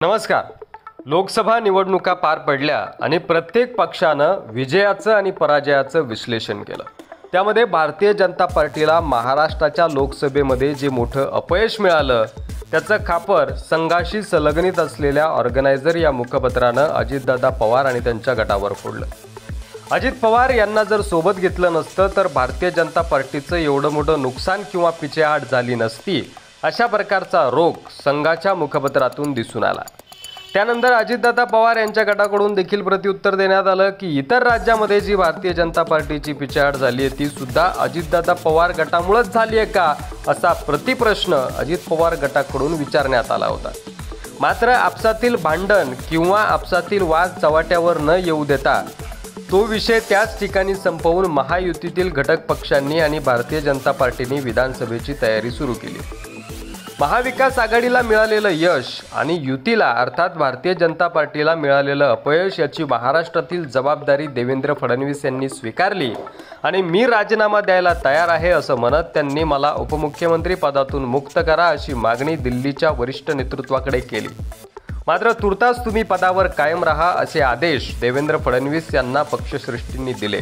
नमस्कार। लोकसभा निवडणुका पार पडल्या आणि प्रत्येक पक्षानं विजयाचं आणि पराजयाचं विश्लेषण केलं। त्यामध्ये भारतीय जनता पार्टीला महाराष्ट्राच्या लोकसभेमध्ये जे मोठं अपयश मिळालं त्याचं खापर संघाशी संलग्नित असलेल्या ऑर्गनायझर या मुखपत्रानं अजितदादा पवार आणि त्यांच्या गटावर फोडलं। अजित पवार यांना जर सोबत घेतलं नसतं तर भारतीय जनता पार्टीचं एवढं मोठं नुकसान किंवा पिछेहाट झाली नसती, अशा प्रकारचा रोख संघाच्या मुखपत्रातून दिसून आला। त्यानंतर अजितदादा पवार यांच्या गटाकडून देखील प्रत्युत्तर देण्यात आलं की इतर राज्यामध्ये जी भारतीय जनता पार्टीची पिछेहाट झाली आहे ती सुद्धा अजितदादा पवार गटामुळेच झाली आहे का, असा प्रतिप्रश्न अजित पवार गटाकडून विचारण्यात आला होता। मात्र आपसातील भांडण किंवा आपसातील वाद चव्हाट्यावर न येऊ देता तो विषय त्याच ठिकाणी संपवून महायुतीतील घटक पक्षांनी आणि भारतीय जनता पार्टीने विधानसभेची तयारी सुरू केली। महाविकास आघाडीला मिळालेलं यश आणि युतीला अर्थात भारतीय जनता पार्टीला मिळालेलं अपयश याची महाराष्ट्रातील जबाबदारी देवेंद्र फडणवीस यांनी स्वीकारली आणि मी राजीनामा द्यायला तयार आहे असं म्हणत त्यांनी मला उपमुख्यमंत्री पदातून मुक्त करा अशी मागणी दिल्लीच्या वरिष्ठ नेतृत्वाकडे केली। मात्र तुर्तास तुम्ही पदावर कायम राहा असे आदेश देवेंद्र फडणवीस यांना पक्षश्रेष्ठींनी दिले।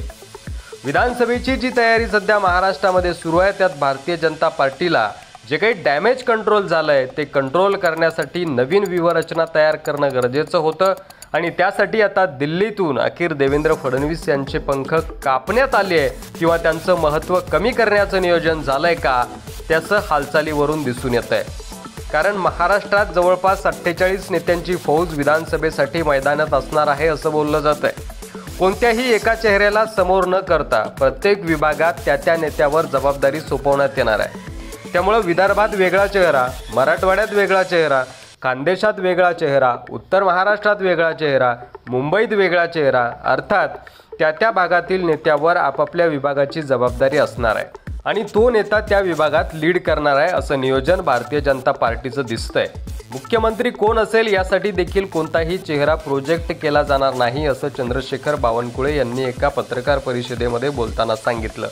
विधानसभेची जी तयारी सध्या महाराष्ट्रामध्ये सुरू आहे त्यात भारतीय जनता पार्टीला जे काही डॅमेज कंट्रोल झालंय ते कंट्रोल करण्यासाठी नवीन व्यूहरचना तयार करणं गरजेचं होतं आणि त्यासाठी आता दिल्लीतून अखेर देवेंद्र फडणवीस यांचे पंख कापण्यात आले आहे किंवा त्यांचं महत्त्व कमी करण्याचं नियोजन झालंय का, त्याचं हालचालीवरून दिसून येतंय। कारण महाराष्ट्रात जवळपास 48 नेत्यांची फौज विधानसभेसाठी मैदानात असणार आहे असं बोललं जात आहे। कोणत्याही एका चेहऱ्याला समोर न करता प्रत्येक विभागात त्या नेत्यावर जबाबदारी सोपवण्यात येणार आहे। त्यामुळे विदर्भात वेगळा चेहरा, मराठवाड्यात वेगळा चेहरा, खानदेशात वेगळा चेहरा, उत्तर महाराष्ट्रात वेगळा चेहरा, मुंबईत वेगळा चेहरा, अर्थात त्या भागातील नेत्यावर आपापल्या विभागाची जबाबदारी असणार आहे आणि तो नेता त्या विभागात लीड करणार आहे असं नियोजन भारतीय जनता पार्टीचं दिसतंय। मुख्यमंत्री कोण असेल यासाठी देखील कोणताही चेहरा प्रोजेक्ट केला जाणार नाही असं चंद्रशेखर बावनकुळे यांनी एका पत्रकार परिषदेमध्ये बोलताना सांगितलं।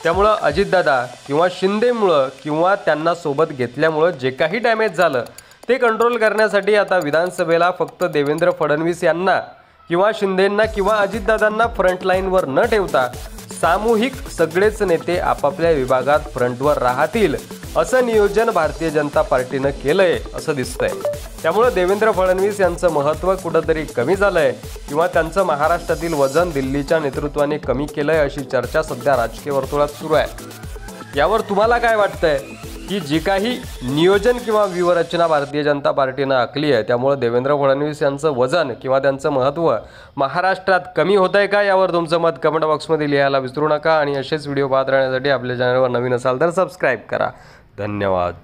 त्यामुळं अजितदादा किंवा शिंदेमुळं किंवा त्यांना सोबत घेतल्यामुळं जे काही डॅमेज झालं ते कंट्रोल करण्यासाठी आता विधानसभेला फक्त देवेंद्र फडणवीस यांना किंवा शिंदेंना किंवा अजितदादांना फ्रंटलाईनवर न ठेवता सामूहिक सगळेच नेते आपापल्या विभागात फ्रंटवर राहतील असं नियोजन भारतीय जनता पार्टीनं केलंय असं दिसतंय। त्यामुळे देवेंद्र फडणवीस यांचं महत्त्व कुठंतरी कमी झालंय किंवा त्यांचं महाराष्ट्रातील वजन दिल्लीच्या नेतृत्वाने कमी केलंय अशी चर्चा सध्या राजकीय वर्तुळात सुरू आहे। यावर तुम्हाला काय वाटतंय की जी काही नियोजन किंवा व्यूहरचना भारतीय जनता पार्टीनं आखली आहे त्यामुळे देवेंद्र फडणवीस यांचं वजन किंवा त्यांचं महत्त्व महाराष्ट्रात कमी होतंय का, यावर तुमचं मत कमेंट बॉक्समध्ये लिहायला विसरू नका आणि असेच व्हिडिओ पाहत राहण्यासाठी आपल्या चॅनलवर नवीन असाल तर सबस्क्राईब करा। धन्यवाद।